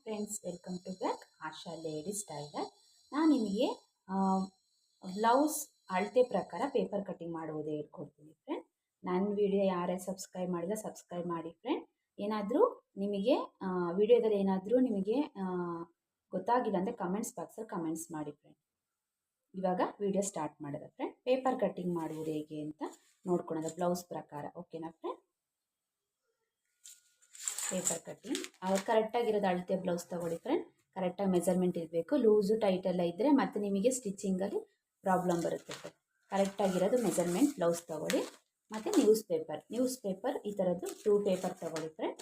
Friends, welcome to back Asha ladies tailor. ನಾನು ನಿಮಗೆ blouse ಅಳತೆ ಪ್ರಕಾರ ಪೇಪರ್ ಕಟ್ಟಿಂಗ್ ಮಾಡುವುದೇ ಹೇಳ್ಕೊಡ್ತೀನಿ ಫ್ರೆಂಡ್. ನನ್ನ ವಿಡಿಯೋ ಯಾರ್ಯಾರು ಸಬ್ಸ್ಕ್ರೈಬ್ ಮಾಡಿಲ್ಲ ಸಬ್ಸ್ಕ್ರೈಬ್ ಮಾಡಿ ಫ್ರೆಂಡ್. ಏನಾದರೂ ನಿಮಗೆ ವಿಡಿಯೋದಲ್ಲಿ ಏನಾದರೂ ನಿಮಗೆ ಗೊತ್ತಾಗಿಲ್ಲ ಅಂದರೆ ಕಮೆಂಟ್ಸ್ ಬಾಕ್ಸಲ್ಲಿ ಕಮೆಂಟ್ಸ್ ಮಾಡಿ ಫ್ರೆಂಡ್. ಇವಾಗ ವಿಡಿಯೋ ಸ್ಟಾರ್ಟ್ ಮಾಡೋದ ಫ್ರೆಂಡ್. ಪೇಪರ್ ಕಟ್ಟಿಂಗ್ ಮಾಡುವುದು ಹೇಗೆ ಅಂತ ನೋಡ್ಕೊಳ್ಳೋದು ಬ್ಲೌಸ್ ಪ್ರಕಾರ. ಓಕೆನಾ ಫ್ರೆಂಡ್? ಪೇಪರ್ ಕಟ್ಟಿಂಗ್ ಕರೆಕ್ಟಾಗಿರೋದು ಅಳತೆ ಬ್ಲೌಸ್ ತೊಗೊಳ್ಳಿ ಫ್ರೆಂಡ್. ಕರೆಕ್ಟಾಗಿ ಮೆಜರ್ಮೆಂಟ್ ಇರಬೇಕು. ಲೂಸು ಟೈಟ್ ಎಲ್ಲ ಇದ್ದರೆ ಮತ್ತು ನಿಮಗೆ ಸ್ಟಿಚಿಂಗಲ್ಲಿ ಪ್ರಾಬ್ಲಮ್ ಬರುತ್ತೆ ಫ್ರೆಂಡ್. ಕರೆಕ್ಟಾಗಿರೋದು ಮೆಜರ್ಮೆಂಟ್ ಬ್ಲೌಸ್ ತೊಗೊಳ್ಳಿ. ಮತ್ತು ನ್ಯೂಸ್ ಪೇಪರ್ ಈ ಥರದ್ದು 2 ಪೇಪರ್ ತೊಗೊಳ್ಳಿ ಫ್ರೆಂಡ್.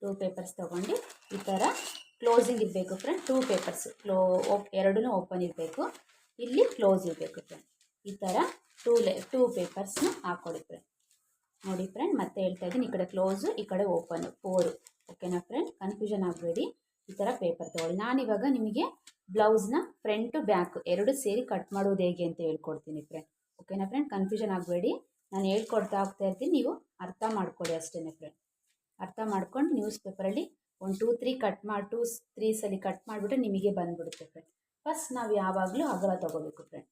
2 ಪೇಪರ್ಸ್ ತೊಗೊಂಡು ಈ ಥರ ಕ್ಲೋಸಿಂಗ್ ಇರಬೇಕು ಫ್ರೆಂಡ್. 2 ಪೇಪರ್ಸ್ ಎರಡೂ ಓಪನ್ ಇರಬೇಕು. ಇಲ್ಲಿ ಕ್ಲೋಸ್ ಇರಬೇಕು ಫ್ರೆಂಡ್. ಈ ಥರ 2 ಪೇಪರ್ಸ್ನ ಹಾಕ್ಕೊಳ್ಳಿ ಫ್ರೆಂಡ್. ನೋಡಿ ಫ್ರೆಂಡ್, ಮತ್ತೆ ಹೇಳ್ತಾ ಇದ್ದೀನಿ, ಈ ಕಡೆ ಕ್ಲೋಸು ಈ ಕಡೆ ಓಪನ್ 4. ಓಕೆನಾ ಫ್ರೆಂಡ್? ಕನ್ಫ್ಯೂಷನ್ ಆಗಬೇಡಿ. ಈ ಥರ ಪೇಪರ್ ತೊಗೊಳ್ಳಿ. ನಾನಿವಾಗ ನಿಮಗೆ ಬ್ಲೌಸ್ನ ಫ್ರಂಟು ಬ್ಯಾಕ್ ಎರಡು ಸೇರಿ ಕಟ್ ಮಾಡೋದು ಹೇಗೆ ಅಂತ ಹೇಳ್ಕೊಡ್ತೀನಿ ಫ್ರೆಂಡ್. ಓಕೆನಾ ಫ್ರೆಂಡ್? ಕನ್ಫ್ಯೂಷನ್ ಆಗಬೇಡಿ. ನಾನು ಹೇಳ್ಕೊಡ್ತಾ ಹೋಗ್ತಾ ಇರ್ತೀನಿ, ನೀವು ಅರ್ಥ ಮಾಡ್ಕೊಳ್ಳಿ ಅಷ್ಟೇ ಫ್ರೆಂಡ್. ಅರ್ಥ ಮಾಡ್ಕೊಂಡು ನ್ಯೂಸ್ ಪೇಪರಲ್ಲಿ 1 2 3 ಕಟ್ ಮಾಡಿ 2 3 ಸಲ ಕಟ್ ಮಾಡಿಬಿಟ್ರೆ ನಿಮಗೆ ಬಂದುಬಿಡುತ್ತೆ ಫ್ರೆಂಡ್. ಫಸ್ಟ್ ನಾವು ಯಾವಾಗಲೂ ಅಗಲ ತೊಗೋಬೇಕು ಫ್ರೆಂಡ್.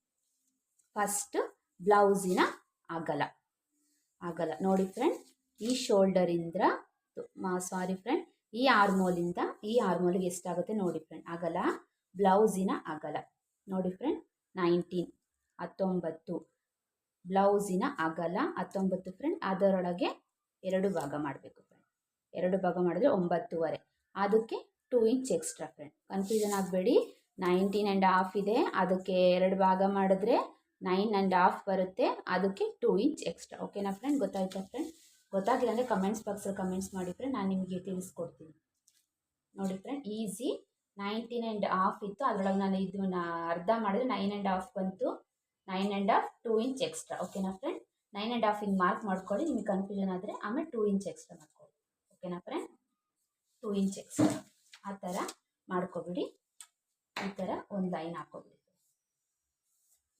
ಫಸ್ಟ್ ಬ್ಲೌಸಿನ ಅಗಲ ನೋಡಿ ಫ್ರೆಂಡ್. ಈ ಶೋಲ್ಡರಿಂದ ಫ್ರೆಂಡ್, ಈ ಆರ್ಮೋಲಿಗೆ ಎಷ್ಟಾಗುತ್ತೆ ನೋಡಿ ಫ್ರೆಂಡ್. ಅಗಲ ಬ್ಲೌಸಿನ ಅಗಲ ನೋಡಿ ಫ್ರೆಂಡ್. 19 ಬ್ಲೌಸಿನ ಅಗಲ 19 ಫ್ರೆಂಡ್. ಅದರೊಳಗೆ 2 ಭಾಗ ಮಾಡಬೇಕು ಫ್ರೆಂಡ್. 2 ಭಾಗ ಮಾಡಿದ್ರೆ 9.5. ಅದಕ್ಕೆ 2 ಇಂಚ್ ಎಕ್ಸ್ಟ್ರಾ ಫ್ರೆಂಡ್. ಕನ್ಫ್ಯೂಷನ್ ಆಗಬೇಡಿ. 19.5 ಇದೆ, ಅದಕ್ಕೆ 2 ಭಾಗ ಮಾಡಿದ್ರೆ 9.5 ಬರುತ್ತೆ. ಅದಕ್ಕೆ 2 ಇಂಚ್ ಎಕ್ಸ್ಟ್ರಾ. ಓಕೆನಾ ಫ್ರೆಂಡ್? ಗೊತ್ತಾಯ್ತಾ ಫ್ರೆಂಡ್? ಗೊತ್ತಾಗಿಲ್ಲ ಅಂದರೆ ಕಮೆಂಟ್ಸ್ ಬಾಕ್ಸಲ್ಲಿ ಕಮೆಂಟ್ಸ್ ಮಾಡಿ ಫ್ರೆಂಡ್. ನಾನು ನಿಮಗೆ ತಿಳಿಸ್ಕೊಡ್ತೀನಿ. ನೋಡಿ ಫ್ರೆಂಡ್, ಈಸಿ. 19.5 ಇತ್ತು, ಅದರೊಳಗೆ ನಾನು ಇದನ್ನ ಅರ್ಧ ಮಾಡಿದ್ರೆ 9.5 ಬಂತು. 9.5 2 ಇಂಚ್ ಎಕ್ಸ್ಟ್ರಾ. ಓಕೆನಾ ಫ್ರೆಂಡ್? 9.5 ಹಿಂಗೆ ಮಾರ್ಕ್ ಮಾಡ್ಕೊಳ್ಳಿ. ನಿಮಗೆ ಕನ್ಫ್ಯೂಷನ್ ಆದರೆ ಆಮೇಲೆ 2 ಇಂಚ್ ಎಕ್ಸ್ಟ್ರಾ ಮಾಡ್ಕೊಳ್ಳಿ. ಓಕೆನಾ ಫ್ರೆಂಡ್? 2 ಇಂಚ್ ಎಕ್ಸ್ಟ್ರಾ ಆ ಥರ ಮಾಡ್ಕೊಬಿಡಿ. ಈ ಥರ ಒಂದು ಲೈನ್ ಹಾಕ್ಕೊಬಿಡಿ.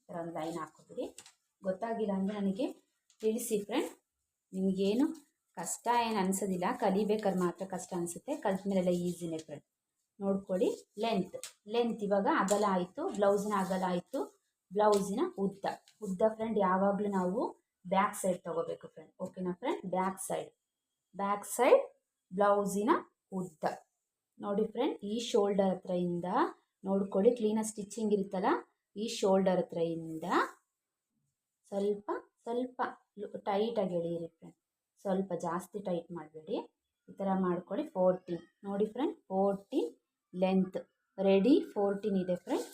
ಒಂದು ಲೈನ್ ಹಾಕ್ಕೊಬಿಡಿ. ಗೊತ್ತಾಗಿಲ್ಲ ಅಂದರೆ ನನಗೆ ತಿಳಿಸಿ ಫ್ರೆಂಡ್. ನಿಮಗೇನು ಕಷ್ಟ ಏನು ಅನಿಸೋದಿಲ್ಲ, ಕಲಿಬೇಕಾದ್ರೆ ಮಾತ್ರ ಕಷ್ಟ ಅನಿಸುತ್ತೆ. ಕಲಿತ ಮೇಲೆಲ್ಲ ಈಸಿನೇ ಫ್ರೆಂಡ್. ನೋಡ್ಕೊಳ್ಳಿ. ಲೆಂತ್ ಇವಾಗ ಅಗಲ ಆಯಿತು, ಬ್ಲೌಸಿನ ಅಗಲ ಆಯಿತು. ಬ್ಲೌಸಿನ ಉದ್ದ ಫ್ರೆಂಡ್ ಯಾವಾಗಲೂ ನಾವು ಬ್ಯಾಕ್ ಸೈಡ್ ತೊಗೋಬೇಕು ಫ್ರೆಂಡ್. ಓಕೆನಾ ಫ್ರೆಂಡ್? ಬ್ಯಾಕ್ ಸೈಡ್ ಬ್ಲೌಸಿನ ಉದ್ದ ನೋಡಿ ಫ್ರೆಂಡ್. ಈ ಶೋಲ್ಡರ್ ಹತ್ರದಿಂದ ನೋಡ್ಕೊಳ್ಳಿ. ಕ್ಲೀನಾಗಿ ಸ್ಟಿಚಿಂಗ್ ಇರುತ್ತಲ್ಲ, ಈ ಶೋಲ್ಡರ್ ಹತ್ರದಿಂದ ಸ್ವಲ್ಪ ಟೈಟಾಗಿ ಎಳೀರಿ ಫ್ರೆಂಡ್. ಸ್ವಲ್ಪ ಜಾಸ್ತಿ ಟೈಟ್ ಮಾಡಬೇಡಿ. ಈ ಥರ ಮಾಡ್ಕೊಳ್ಳಿ. 14 ನೋಡಿ ಫ್ರೆಂಡ್. 14 length ready. 14 ಇದೆ ಫ್ರೆಂಡ್.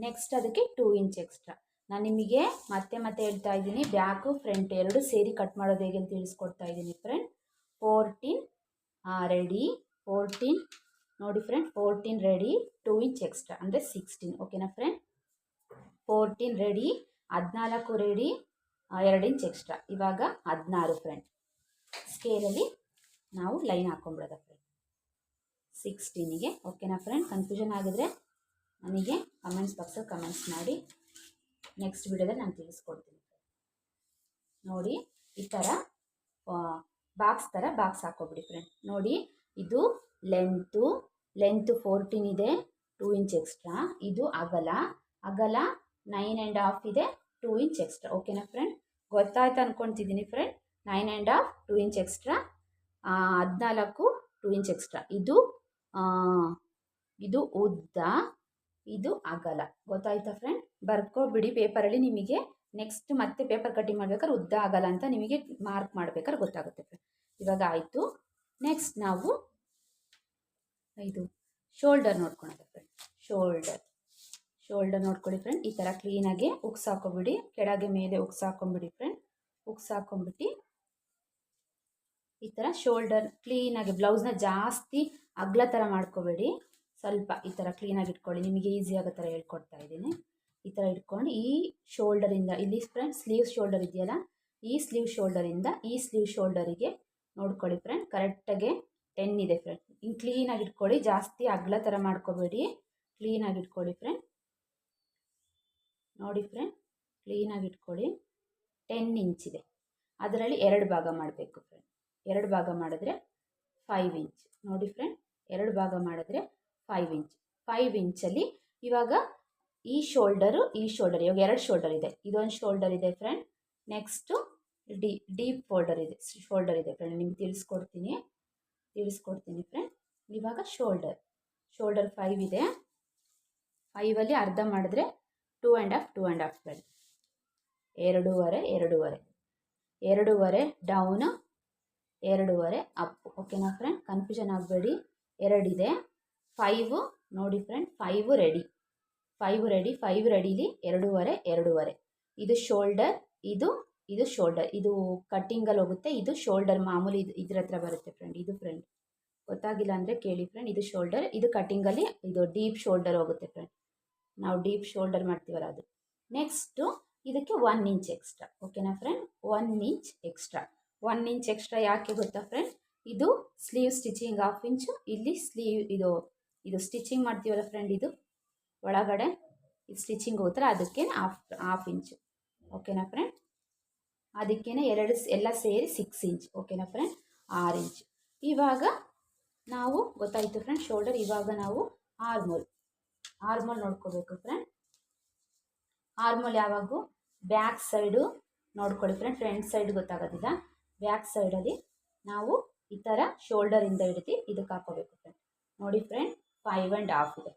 ನೆಕ್ಸ್ಟ್ ಅದಕ್ಕೆ 2 ಇಂಚ್ ಎಕ್ಸ್ಟ್ರಾ. ನಾನು ನಿಮಗೆ ಮತ್ತೆ ಹೇಳ್ತಾ ಇದ್ದೀನಿ, ಬ್ಯಾಕು ಫ್ರಂಟ್ ಎರಡು ಸೇರಿ ಕಟ್ ಮಾಡೋದು ಹೇಗೆ ಅಂತ ತಿಳಿಸ್ಕೊಡ್ತಾ ಇದ್ದೀನಿ ಫ್ರೆಂಡ್. 14 ರೆಡಿ. 14 ನೋಡಿ ಫ್ರೆಂಡ್. 14 ರೆಡಿ. 2 ಇಂಚ್ ಎಕ್ಸ್ಟ್ರಾ ಅಂದರೆ 16. ಓಕೆನಾ friend? 14 ready. 14 ready. 2 inch extra. ಇವಾಗ 16 ಫ್ರೆಂಡ್. ಸ್ಕೇಲಲ್ಲಿ ನಾವು ಲೈನ್ ಹಾಕೊಂಡ್ಬಿಡೋದ ಫ್ರೆಂಡ್ 16ಗೆ. ಓಕೆನಾ ಫ್ರೆಂಡ್? ಕನ್ಫ್ಯೂಷನ್ ಆಗಿದ್ರೆ ನನಗೆ ಕಮೆಂಟ್ಸ್ ಬಾಕ್ಸಲ್ಲಿ ಕಮೆಂಟ್ಸ್ ಮಾಡಿ. ನೆಕ್ಸ್ಟ್ ವಿಡಿಯೋದಲ್ಲಿ ನಾನು ತಿಳಿಸ್ಕೊಡ್ತೀನಿ. ನೋಡಿ ಈ ಥರ ಬಾಕ್ಸ್ ಹಾಕೋಬಿಡಿ ಫ್ರೆಂಡ್. ನೋಡಿ ಇದು ಲೆಂತು 14 ಇದೆ, 2 ಇಂಚ್ ಎಕ್ಸ್ಟ್ರಾ. ಇದು ಅಗಲ 9.5 ಇದೆ, 2 ಇಂಚ್ ಎಕ್ಸ್ಟ್ರಾ. ಓಕೆನಾ ಫ್ರೆಂಡ್? ಗೊತ್ತಾಯ್ತು ಅಂದ್ಕೊತಿದ್ದೀನಿ friend. 9.5 2 inch extra. 14 2 inch extra. ಇದು ಉದ್ದ, ಇದು ಅಗಲ. ಗೊತ್ತಾಯ್ತಾ ಫ್ರೆಂಡ್? ಬರ್ಕೊಬಿಡಿ ಪೇಪರಲ್ಲಿ. ನಿಮಗೆ ನೆಕ್ಸ್ಟ್ ಮತ್ತೆ ಪೇಪರ್ ಕಟ್ಟಿಂಗ್ ಮಾಡ್ಬೇಕಾದ್ರೆ ಉದ್ದ ಅಗಲ ಅಂತ ನಿಮಗೆ ಮಾರ್ಕ್ ಮಾಡ್ಬೇಕಾದ್ರೆ ಗೊತ್ತಾಗುತ್ತೆ ಫ್ರೆಂಡ್. ಇವಾಗ ಆಯಿತು. ನೆಕ್ಸ್ಟ್ ನಾವು ಇದು ಶೋಲ್ಡರ್ ನೋಡ್ಕೊಳೋದು ಫ್ರೆಂಡ್. ಶೋಲ್ಡರ್ ನೋಡ್ಕೊಳ್ಳಿ ಫ್ರೆಂಡ್. ಈ ಥರ ಕ್ಲೀನಾಗಿ ಉಕ್ಸ್ ಹಾಕೊಂಬಿಡಿ. ಕೆಳಗೆ ಮೇಲೆ ಉಕ್ಸ್ ಹಾಕೊಂಬಿಡಿ ಫ್ರೆಂಡ್. ಉಕ್ಸ್ ಹಾಕೊಂಬಿಟ್ಟು ಈ ಥರ ಶೋಲ್ಡರ್ ಕ್ಲೀನಾಗಿ, ಬ್ಲೌಸ್ನ ಜಾಸ್ತಿ ಅಗಲ ಥರ ಮಾಡ್ಕೋಬೇಡಿ. ಸ್ವಲ್ಪ ಈ ಥರ ಕ್ಲೀನಾಗಿ ಇಟ್ಕೊಳ್ಳಿ. ನಿಮಗೆ ಈಸಿ ಆಗೋ ಥರ ಹೇಳ್ಕೊಡ್ತಾ ಇದ್ದೀನಿ. ಈ ಥರ ಇಟ್ಕೊಂಡು ಈ ಶೋಲ್ಡರಿಂದ ಇಲ್ಲಿ ಫ್ರೆಂಡ್ ಸ್ಲೀವ್ ಶೋಲ್ಡರ್ ಇದೆಯಲ್ಲ, ಈ ಸ್ಲೀವ್ ಶೋಲ್ಡರಿಂದ ಈ ಸ್ಲೀವ್ ಶೋಲ್ಡರಿಗೆ ನೋಡ್ಕೊಳ್ಳಿ ಫ್ರೆಂಡ್. ಕರೆಕ್ಟಾಗಿ 10 ಇದೆ ಫ್ರೆಂಡ್. ಹಿಂಗೆ ಕ್ಲೀನಾಗಿ ಇಟ್ಕೊಳ್ಳಿ. ಜಾಸ್ತಿ ಅಗಲ ಥರ ಮಾಡ್ಕೋಬೇಡಿ. ಕ್ಲೀನಾಗಿ ಇಟ್ಕೊಳ್ಳಿ ಫ್ರೆಂಡ್. ನೋಡಿ ಫ್ರೆಂಡ್, ಕ್ಲೀನಾಗಿ ಇಟ್ಕೊಳ್ಳಿ. 10 ಇಂಚ್ ಇದೆ, ಅದರಲ್ಲಿ 2 ಭಾಗ ಮಾಡಬೇಕು ಫ್ರೆಂಡ್. 2 ಭಾಗ ಮಾಡಿದ್ರೆ 5 ಇಂಚ್. ನೋಡಿ ಫ್ರೆಂಡ್, 2 ಭಾಗ ಮಾಡಿದ್ರೆ 5 ಇಂಚ್. 5 ಇಂಚಲ್ಲಿ ಇವಾಗ ಈ ಶೋಲ್ಡರ್ ಇವಾಗ 2 ಶೋಲ್ಡರ್ ಇದೆ. ಇದೊಂದು ಶೋಲ್ಡರ್ ಇದೆ ಫ್ರೆಂಡ್. ನೆಕ್ಸ್ಟು ಡೀಪ್ ಶೋಲ್ಡರ್ ಇದೆ ಫ್ರೆಂಡ್. ನಿಮ್ಗೆ ತಿಳಿಸ್ಕೊಡ್ತೀನಿ ಫ್ರೆಂಡ್. ಇವಾಗ ಶೋಲ್ಡರ್ 5 ಇದೆ. 5ಅಲ್ಲಿ ಅರ್ಧ ಮಾಡಿದ್ರೆ 2.5 ಫ್ರೆಂಡ್. 2.5 down, 2.5 up. ಓಕೆನಾ ಫ್ರೆಂಡ್? ಕನ್ಫ್ಯೂಷನ್ ಆಗಬೇಡಿ. 2 ಇದೆ. 5 ನೋಡಿ ಫ್ರೆಂಡ್, 5 ರೆಡಿ. 5 ರೆಡಿಲಿ 2.5 ಇದು ಶೋಲ್ಡರ್, ಇದು ಶೋಲ್ಡರ್. ಇದು ಕಟ್ಟಿಂಗಲ್ಲಿ ಹೋಗುತ್ತೆ. ಇದು ಶೋಲ್ಡರ್ ಮಾಮೂಲಿ ಇದ್ರ ಹತ್ರ ಬರುತ್ತೆ ಫ್ರೆಂಡ್. ಇದು ಫ್ರೆಂಡ್ ಗೊತ್ತಾಗಿಲ್ಲ ಅಂದರೆ ಕೇಳಿ ಫ್ರೆಂಡ್. ಇದು ಶೋಲ್ಡರ್, ಇದು ಕಟ್ಟಿಂಗಲ್ಲಿ ಇದು ಡೀಪ್ ಶೋಲ್ಡರ್ ಹೋಗುತ್ತೆ ಫ್ರೆಂಡ್. ನಾವು ಡೀಪ್ ಶೋಲ್ಡರ್ ಮಾಡ್ತೀವಲ್ಲ ಅದು. ನೆಕ್ಸ್ಟು ಇದಕ್ಕೆ 1 ಇಂಚ್ ಎಕ್ಸ್ಟ್ರಾ. ಓಕೆನಾ friend? 1 inch extra. 1 inch extra ಯಾಕೆ ಗೊತ್ತಾ ಫ್ರೆಂಡ್? ಇದು ಸ್ಲೀವ್ ಸ್ಟಿಚಿಂಗ್ 1/2 ಇಂಚು. ಇಲ್ಲಿ ಸ್ಲೀವ್ ಇದು ಸ್ಟಿಚಿಂಗ್ ಮಾಡ್ತೀವಲ್ಲ ಫ್ರೆಂಡ್, ಇದು ಒಳಗಡೆ ಇದು ಸ್ಟಿಚಿಂಗ್ ಹೋಗ್ತಾರೆ, ಅದಕ್ಕೆ ಹಾಫ್ ಇಂಚು. ಓಕೆನಾ ಫ್ರೆಂಡ್? ಅದಕ್ಕೇನೆ ಎಲ್ಲ ಸೇರಿ 6 ಇಂಚ್. ಓಕೆನಾ ಫ್ರೆಂಡ್? 6 ಇಂಚ್. ಇವಾಗ ನಾವು ಗೊತ್ತಾಯಿತು ಫ್ರೆಂಡ್ ಶೋಲ್ಡರ್. ಇವಾಗ ನಾವು ಆರ್ಮೋಲ್ ನೋಡ್ಕೋಬೇಕು ಫ್ರೆಂಡ್. ಆರ್ಮೋಲ್ ಯಾವಾಗೂ ಬ್ಯಾಕ್ ಸೈಡು ನೋಡ್ಕೊಳ್ಳಿ ಫ್ರೆಂಡ್. ಫ್ರಂಟ್ ಸೈಡ್ ಗೊತ್ತಾಗೋದಿಲ್ಲ. ಬ್ಯಾಕ್ ಸೈಡಲ್ಲಿ ನಾವು ಈ ಥರ ಶೋಲ್ಡರಿಂದ ಹಿಡಿದು ಇದಕ್ಕೆ ಹಾಕೋಬೇಕು ಫ್ರೆಂಡ್. ನೋಡಿ ಫ್ರೆಂಡ್, 5.5 ಇದೆ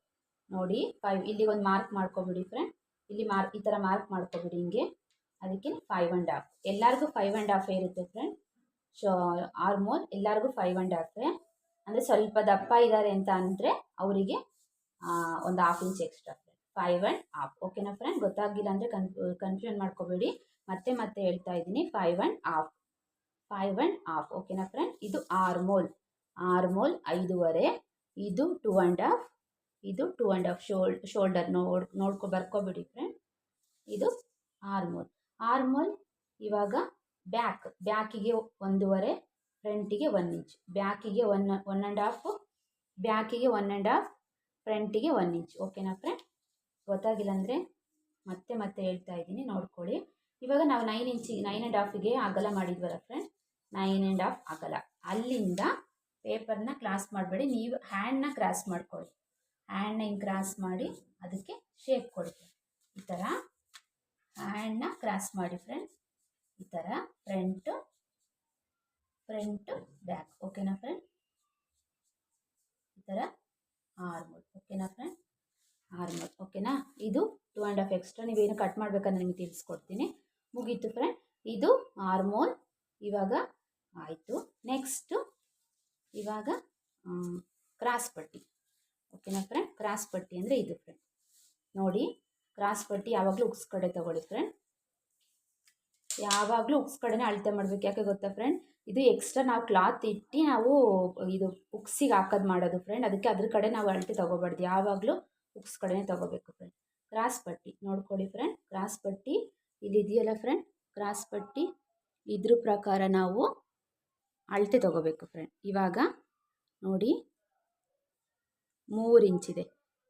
ನೋಡಿ. 5 ಇಲ್ಲಿ ಒಂದು ಮಾರ್ಕ್ ಮಾಡ್ಕೊಬಿಡಿ ಫ್ರೆಂಡ್. ಇಲ್ಲಿ ಈ ಥರ ಮಾರ್ಕ್ ಮಾಡ್ಕೊಬಿಡಿ ಹಿಂಗೆ. ಅದಕ್ಕೆ 5.5. ಎಲ್ಲರಿಗೂ 5.5 ಇರುತ್ತೆ ಫ್ರೆಂಡ್. ಆರ್ಮೋಲ್ ಎಲ್ಲರಿಗೂ 5.5. ಅಂದರೆ ಸ್ವಲ್ಪ ದಪ್ಪ ಇದ್ದಾರೆ ಅಂತ ಅಂದರೆ ಅವರಿಗೆ ಒಂದು 1/2 ಇಂಚ್ ಎಕ್ಸ್ಟ್ರಾ ಫ್ರೆಂಡ್. 5.5. ಓಕೆನಾ ಫ್ರೆಂಡ್? ಗೊತ್ತಾಗಿಲ್ಲ ಅಂದರೆ ಕನ್ಫ್ಯೂಷನ್ ಮಾಡ್ಕೋಬೇಡಿ. ಮತ್ತೆ ಹೇಳ್ತಾ ಇದ್ದೀನಿ. 5.5. ಓಕೆನಾ ಫ್ರೆಂಡ್? ಇದು ಆರ್ಮೋಲ್ 5.5. ಇದು 2.5 ಶೋಲ್ಡರ್ ಬರ್ಕೋಬಿಡಿ ಫ್ರೆಂಡ್. ಇದು ಆರ್ಮೋಲ್. ಇವಾಗ ಬ್ಯಾಕಿಗೆ 1.5, ಫ್ರಂಟಿಗೆ 1 ಇಂಚ್. ಬ್ಯಾಕಿಗೆ 1.5, ಬ್ಯಾಕಿಗೆ 1.5, ಫ್ರಂಟಿಗೆ 1 ಇಂಚ್. ಓಕೆನಾ ಫ್ರೆಂಡ್? ಗೊತ್ತಾಗಿಲ್ಲ ಅಂದರೆ ಮತ್ತೆ ಹೇಳ್ತಾ ಇದ್ದೀನಿ, ನೋಡ್ಕೊಳ್ಳಿ. ಇವಾಗ ನಾವು 9.5ಗೆ ಅಗಲ ಮಾಡಿದ್ವಲ್ಲ ಫ್ರೆಂಡ್, 9.5 ಅಗಲ. ಅಲ್ಲಿಂದ ಪೇಪರ್ನ ಕ್ರಾಸ್ ಮಾಡಬೇಡಿ, ನೀವು ಹ್ಯಾಂಡ್ನ ಕ್ರಾಸ್ ಮಾಡ್ಕೊಳ್ಳಿ. ಹ್ಯಾಂಡ್ನ ಹಿಂಗೆ ಕ್ರಾಸ್ ಮಾಡಿ ಅದಕ್ಕೆ ಶೇಪ್ ಕೊಡಿ. ಈ ಥರ ಹ್ಯಾಂಡ್ನ ಕ್ರಾಸ್ ಮಾಡಿ ಫ್ರೆಂಡ್. ಈ ಥರ ಫ್ರಂಟ್ ಬ್ಯಾಕ್. ಓಕೆನಾ ಫ್ರೆಂಡ್? ಈ ಥರ ಆರ್ಮೋಲ್. ಓಕೆನಾ ಫ್ರೆಂಡ್? ಆರ್ಮೋಲ್. ಓಕೆನಾ? ಇದು 2.5 ಎಕ್ಸ್ಟ್ರಾ. ನೀವೇನು ಕಟ್ ಮಾಡಬೇಕಂದ್ರೆ ನಿಮಗೆ ತಿಳಿಸ್ಕೊಡ್ತೀನಿ. ಮುಗೀತು ಫ್ರೆಂಡ್. ಇದು ಆರ್ಮೋಲ್ ಇವಾಗ ಆಯಿತು. ನೆಕ್ಸ್ಟು ಇವಾಗ ಕ್ರಾಸ್ ಪಟ್ಟಿ. ಓಕೆನಾ ಫ್ರೆಂಡ್? ಕ್ರಾಸ್ ಪಟ್ಟಿ ಅಂದರೆ ಇದು ಫ್ರೆಂಡ್. ನೋಡಿ, ಕ್ರಾಸ್ ಪಟ್ಟಿ ಯಾವಾಗಲೂ ಉಕ್ಸ್ ಕಡೆ ತೊಗೊಳ್ಳಿ ಫ್ರೆಂಡ್. ಯಾವಾಗಲೂ ಉಕ್ಸ್ ಕಡೆನೇ ಅಳತೆ ಮಾಡಬೇಕು. ಯಾಕೆ ಗೊತ್ತಾ ಫ್ರೆಂಡ್? ಇದು ಎಕ್ಸ್ಟ್ರಾ ನಾವು ಕ್ಲಾತ್ ಇಟ್ಟು ನಾವು ಇದು ಉಕ್ಸಿಗೆ ಹಾಕೋದು ಮಾಡೋದು ಫ್ರೆಂಡ್. ಅದಕ್ಕೆ ಅದ್ರ ಕಡೆ ನಾವು ಅಳತೆ ತೊಗೋಬಾರ್ದು. ಯಾವಾಗಲೂ ಉಕ್ಸ್ ಕಡೆನೇ ತೊಗೋಬೇಕು ಫ್ರೆಂಡ್. ಕ್ರಾಸ್ ಪಟ್ಟಿ ನೋಡ್ಕೊಳ್ಳಿ ಫ್ರೆಂಡ್. ಕ್ರಾಸ್ ಪಟ್ಟಿ ಇಲ್ಲಿದೆಯಲ್ಲ ಫ್ರೆಂಡ್, ಕ್ರಾಸ್ ಪಟ್ಟಿ ಇದ್ರ ಪ್ರಕಾರ ನಾವು ಅಳತೆ ತೊಗೋಬೇಕು ಫ್ರೆಂಡ್. ಇವಾಗ ನೋಡಿ, 3 ಇಂಚಿದೆ,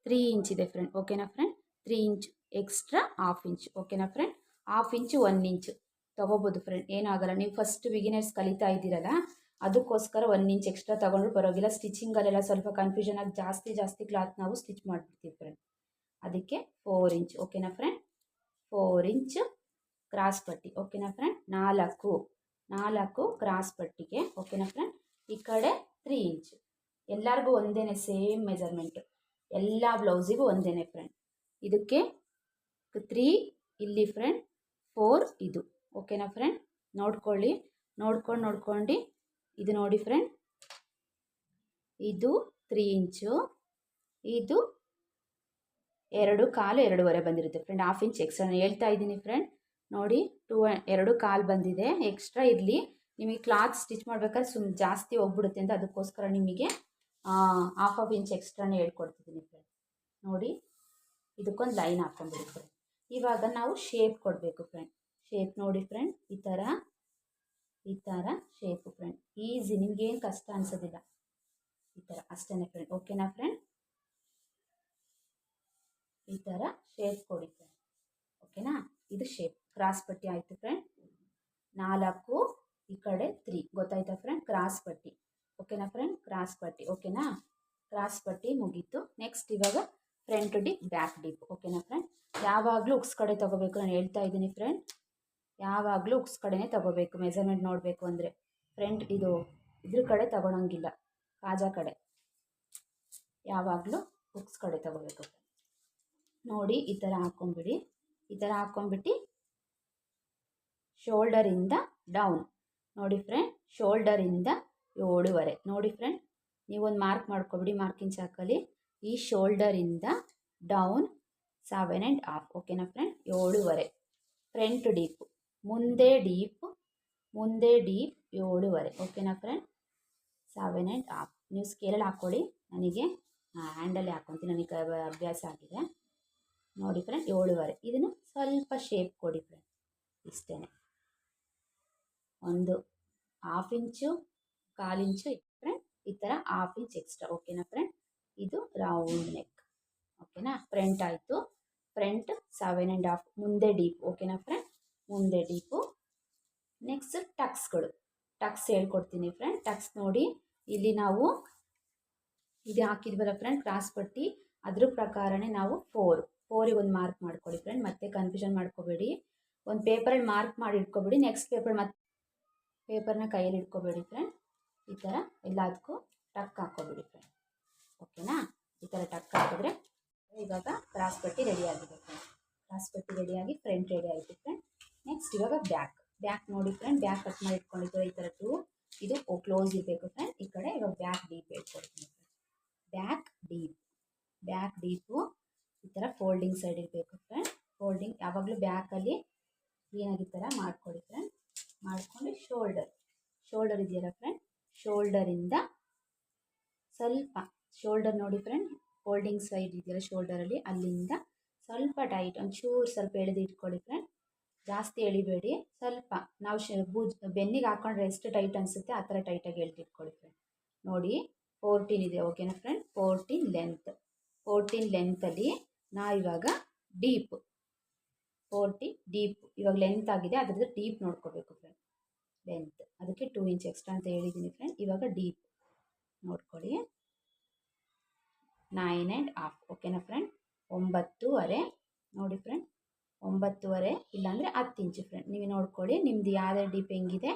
3 ಇಂಚಿದೆ ಫ್ರೆಂಡ್. ಓಕೆನಾ ಫ್ರೆಂಡ್? 3 inch extra 1/2 inch. ಓಕೆನಾ ಫ್ರೆಂಡ್? 1/2 ಇಂಚು 1 ಇಂಚು ತೊಗೋಬೋದು ಫ್ರೆಂಡ್. ಏನೂ ಆಗಲ್ಲ. ನೀವು ಫಸ್ಟ್ ಬಿಗಿನರ್ಸ್ ಕಲಿತಾ ಇದ್ದೀರಲ್ಲ, ಅದಕ್ಕೋಸ್ಕರ 1 ಇಂಚ್ ಎಕ್ಸ್ಟ್ರಾ ತೊಗೊಂಡ್ರು ಪರವಾಗಿಲ್ಲ. ಸ್ಟಿಚಿಂಗಲ್ಲೆಲ್ಲ ಸ್ವಲ್ಪ ಕನ್ಫ್ಯೂಷನ್ ಆಗಿ ಜಾಸ್ತಿ ಕ್ಲಾತ್ ನಾವು ಸ್ಟಿಚ್ ಮಾಡಿಬಿಡ್ತೀವಿ ಫ್ರೆಂಡ್. ಅದಕ್ಕೆ 4 ಇಂಚ್. ಓಕೆನಾ ಫ್ರೆಂಡ್? 4 ಇಂಚ್ ಕ್ರಾಸ್ ಪಟ್ಟಿ. ಓಕೆನಾ ಫ್ರೆಂಡ್? 4 ಕ್ರಾಸ್ ಪಟ್ಟಿಗೆ. ಓಕೆನಾ ಫ್ರೆಂಡ್? ಈ ಕಡೆ 3 ಇಂಚ್. ಎಲ್ಲರಿಗೂ ಒಂದೇ ಸೇಮ್ ಮೆಜರ್ಮೆಂಟು. ಎಲ್ಲ ಬ್ಲೌಸಿಗೂ ಒಂದೇ ಫ್ರೆಂಡ್. ಇದಕ್ಕೆ 3 ಇಲ್ಲಿ ಫ್ರೆಂಡ್, 4 ಇದು. ಓಕೆನಾ ಫ್ರೆಂಡ್? ನೋಡ್ಕೊಳ್ಳಿ. ನೋಡ್ಕೊಂಡು ಇದು ನೋಡಿ ಫ್ರೆಂಡ್, ಇದು 3 ಇಂಚು, ಇದು 2.25 2.5 ಬಂದಿರುತ್ತೆ ಫ್ರೆಂಡ್. 1/2 ಇಂಚ್ ಎಕ್ಸ್ಟ್ರಾ ಹೇಳ್ತಾ ಇದ್ದೀನಿ ಫ್ರೆಂಡ್. ನೋಡಿ, 2.25 ಬಂದಿದೆ. ಎಕ್ಸ್ಟ್ರಾ ಇರಲಿ, ನಿಮಗೆ ಕ್ಲಾತ್ ಸ್ಟಿಚ್ ಮಾಡ್ಬೇಕಾದ್ರೆ ಜಾಸ್ತಿ ಹೋಗ್ಬಿಡುತ್ತೆ ಅಂತ ಅದಕ್ಕೋಸ್ಕರ ನಿಮಗೆ 1/2 ಇಂಚ್ ಎಕ್ಸ್ಟ್ರಾನೇ ಹೇಳ್ಕೊಡ್ತಿದ್ದೀನಿ ಫ್ರೆಂಡ್. ನೋಡಿ, ಇದಕ್ಕೊಂದು ಲೈನ್ ಹಾಕ್ಕೊಂಡ್ಬಿಡಿ ಫ್ರೆಂಡ್. ಇವಾಗ ನಾವು ಶೇಪ್ ಕೊಡಬೇಕು ಫ್ರೆಂಡ್. ಶೇಪ್ ನೋಡಿ ಫ್ರೆಂಡ್, ಈ ಥರ ಶೇಪು ಫ್ರೆಂಡ್. ಈಸಿ, ನಿಮಗೇನು ಕಷ್ಟ ಅನಿಸೋದಿಲ್ಲ. ಈ ಥರ ಅಷ್ಟೇ ಫ್ರೆಂಡ್. ಓಕೆನಾ ಫ್ರೆಂಡ್? ಈ ಥರ ಶೇಪ್ ಕೊಡಿ ಫ್ರೆಂಡ್. ಓಕೆನಾ? ಇದು ಶೇಪ್. ಕ್ರಾಸ್ ಪಟ್ಟಿ ಆಯಿತು ಫ್ರೆಂಡ್. 4 ಈ ಕಡೆ 3 ಗೊತ್ತಾಯ್ತಾ ಫ್ರೆಂಡ್? ಕ್ರಾಸ್ ಪಟ್ಟಿ. ಓಕೆನಾ ಫ್ರೆಂಡ್? ಕ್ರಾಸ್ ಪಟ್ಟಿ. ಓಕೆನಾ? ಕ್ರಾಸ್ ಪಟ್ಟಿ ಮುಗೀತು. ನೆಕ್ಸ್ಟ್ ಇವಾಗ ಫ್ರಂಟ್ ಡೀಪ್ ಬ್ಯಾಕ್ ಡೀಪ್. ಓಕೆನಾ ಫ್ರೆಂಡ್, ಯಾವಾಗಲೂ ಉಕ್ಸ್ ಕಡೆ ತೊಗೋಬೇಕು. ನಾನು ಹೇಳ್ತಾ ಇದ್ದೀನಿ ಫ್ರೆಂಡ್, ಯಾವಾಗಲೂ ಉಕ್ಸ್ ಕಡೆನೇ ತೊಗೋಬೇಕು. ಮೆಜರ್ಮೆಂಟ್ ನೋಡಬೇಕು ಅಂದರೆ ಫ್ರಂಟ್ ಇದ್ರ ಕಡೆ ತೊಗೊಳಂಗಿಲ್ಲ, ಕಾಜಾ ಕಡೆ ಯಾವಾಗಲೂ ಉಕ್ಸ್ ಕಡೆ ತೊಗೋಬೇಕು. ನೋಡಿ ಈ ಥರ ಹಾಕ್ಕೊಂಬಿಡಿ. ಈ ಥರ ಹಾಕ್ಕೊಂಬಿಟ್ಟು ಶೋಲ್ಡರಿಂದ ಡೌನ್ ನೋಡಿ ಫ್ರೆಂಡ್, ಶೋಲ್ಡರಿಂದ 7.5 ನೋಡಿ ಫ್ರೆಂಡ್. ನೀವೊಂದು ಮಾರ್ಕ್ ಮಾಡ್ಕೊಬಿಡಿ ಮಾರ್ಕಿಂಗ್ ಚಾಕಲ್ಲಿ. ಈ ಶೋಲ್ಡರಿಂದ ಡೌನ್ 7.5. ಓಕೆನಾ ಫ್ರೆಂಡ್, 7.5 ಫ್ರಂಟ್ ಡೀಪ್, ಮುಂದೆ ಡೀಪ್ 7.5. ಓಕೆನಾ ಫ್ರೆಂಡ್, 7.5. ನೀವು ಸ್ಕೇಲಲ್ಲಿ ಹಾಕ್ಕೊಳ್ಳಿ, ನನಗೆ ಹ್ಯಾಂಡಲ್ಲಿ ಹಾಕ್ಕೊತೀನಿ, ನನಗೆ ಅಭ್ಯಾಸ ಆಗಿದೆ. ನೋಡಿ ಫ್ರೆಂಡ್ 7.5. ಇದನ್ನು ಸ್ವಲ್ಪ ಶೇಪ್ ಕೊಡಿ ಫ್ರೆಂಡ್, ಇಷ್ಟೇ. ಒಂದು 1/2 ಇಂಚು 1/4 ಇಂಚು ಫ್ರೆಂಡ್, ಈ ಥರ 1/2 ಇಂಚ್ ಎಕ್ಸ್ಟ್ರಾ. ಓಕೆನಾ ಫ್ರೆಂಡ್, ಇದು ರೌಂಡ್ ನೆಕ್. ಓಕೆನಾ, ಫ್ರಂಟ್ ಆಯಿತು. ಫ್ರಂಟ್ 7.5, ಮುಂದೆ ಡೀಪ್. ಓಕೆನಾ ಫ್ರೆಂಡ್, ಮುಂದೆ ಡೀಪು. ನೆಕ್ಸ್ಟ್ ಟಕ್ಸ್ ಹೇಳ್ಕೊಡ್ತೀನಿ ಫ್ರೆಂಡ್. ಟಕ್ಸ್ ನೋಡಿ, ಇಲ್ಲಿ ನಾವು ಇದು ಹಾಕಿದ್ವಲ್ಲ ಫ್ರೆಂಡ್ ಕ್ರಾಸ್ ಪಟ್ಟಿ, ಅದ್ರ ಪ್ರಕಾರನೇ ನಾವು 4ಗೆ ಒಂದು ಮಾರ್ಕ್ ಮಾಡ್ಕೊಳ್ಳಿ ಫ್ರೆಂಡ್. ಮತ್ತೆ ಕನ್ಫ್ಯೂಷನ್ ಮಾಡ್ಕೋಬೇಡಿ. ಒಂದು ಪೇಪರಲ್ಲಿ ಮಾರ್ಕ್ ಮಾಡಿ ಇಟ್ಕೊಬೇಡಿ. ನೆಕ್ಸ್ಟ್ ಪೇಪರ್ನ ಕೈಯಲ್ಲಿ ಇಟ್ಕೋಬೇಡಿ ಫ್ರೆಂಡ್. ಈ ಥರ ಎಲ್ಲದಕ್ಕೂ ಟಕ್ ಹಾಕ್ಕೊಬೇಡಿ ಫ್ರೆಂಡ್. ಓಕೆನಾ, ಈ ಥರ ಟಕ್ ಹಾಕಿದ್ರೆ ಇವಾಗ ಕ್ರಾಸ್ ಪಟ್ಟಿ ರೆಡಿ ಆಗಿದೆ ಫ್ರೆಂಡ್. ಕ್ರಾಸ್ ಪಟ್ಟಿ ರೆಡಿಯಾಗಿ ಫ್ರಂಟ್ ರೆಡಿ ಆಯಿತು ಫ್ರೆಂಡ್. ನೆಕ್ಸ್ಟ್ ಇವಾಗ ಬ್ಯಾಕ್ ನೋಡಿ ಫ್ರೆಂಡ್, ಬ್ಯಾಕ್ ಕಟ್ ಮಾಡಿ ಇಟ್ಕೊಂಡಿದ್ದೀವಿ. ಈ ಥರ ಇದು ಕ್ಲೋಸ್ ಇರಬೇಕು ಫ್ರೆಂಡ್. ಈ ಕಡೆ ಇವಾಗ ಬ್ಯಾಕ್ ಡೀಪ್ ಹೇಳ್ಕೊಡ್ತೀನಿ ಫ್ರೆಂಡ್. ಬ್ಯಾಕ್ ಡೀಪು ಈ ಥರ ಫೋಲ್ಡಿಂಗ್ ಸೈಡ್ ಇರಬೇಕು ಫ್ರೆಂಡ್. ಫೋಲ್ಡಿಂಗ್ ಯಾವಾಗಲೂ ಬ್ಯಾಕಲ್ಲಿ ಕ್ಲೀನಾಗಿ ಈ ಥರ ಮಾಡ್ಕೊಳ್ಳಿ ಫ್ರೆಂಡ್. ಮಾಡ್ಕೊಂಡು ಶೋಲ್ಡರ್ ಇದೆಯಲ್ಲ ಫ್ರೆಂಡ್, ಶೋಲ್ಡರಿಂದ ಸ್ವಲ್ಪ ಶೋಲ್ಡರ್ ನೋಡಿ ಫ್ರೆಂಡ್, ಫೋಲ್ಡಿಂಗ್ ಸೈಡ್ ಇದೆಯಲ್ಲ ಶೋಲ್ಡರಲ್ಲಿ, ಅಲ್ಲಿಂದ ಸ್ವಲ್ಪ ಟೈಟ್ ಒಂಚೂರು ಸ್ವಲ್ಪ ಎಳೆದು ಇಟ್ಕೊಳ್ಳಿ ಫ್ರೆಂಡ್. ಜಾಸ್ತಿ ಎಳಿಬೇಡಿ, ಸ್ವಲ್ಪ ನಾವು ಬೆನ್ನಿಗೆ ಹಾಕೊಂಡ್ರೆ ಎಷ್ಟು ಟೈಟ್ ಅನಿಸುತ್ತೆ ಆ ಥರ ಟೈಟಾಗಿ ಎಳೆದಿಟ್ಕೊಳ್ಳಿ ಫ್ರೆಂಡ್. ನೋಡಿ 14 ಇದೆ. ಓಕೆನಾ ಫ್ರೆಂಡ್, 14 ಲೆಂತಲ್ಲಿ ನಾವಿವಾಗ ಡೀಪ್ 40 ಡೀಪ್ ಇವಾಗ ಲೆಂತ್ ಆಗಿದೆ, ಅದ್ರದ್ದು ಡೀಪ್ ನೋಡ್ಕೋಬೇಕು ಫ್ರೆಂಡ್. ಲೆಂತ್ ಅದಕ್ಕೆ 2 ಇಂಚ್ ಎಕ್ಸ್ಟ್ರಾ ಅಂತ ಹೇಳಿದ್ದೀನಿ ಫ್ರೆಂಡ್. ಇವಾಗ ಡೀಪ್ ನೋಡ್ಕೊಳ್ಳಿ 9.5. ಓಕೆನಾ ಫ್ರೆಂಡ್, 9.5 ನೋಡಿ ಫ್ರೆಂಡ್, 9.5 ಇಲ್ಲಾಂದರೆ 10 ಇಂಚು ಫ್ರೆಂಡ್. ನೀವು ನೋಡ್ಕೊಳ್ಳಿ ನಿಮ್ಮದು ಯಾವುದೇ ಡೀಪ್ ಹೆಂಗಿದೆ.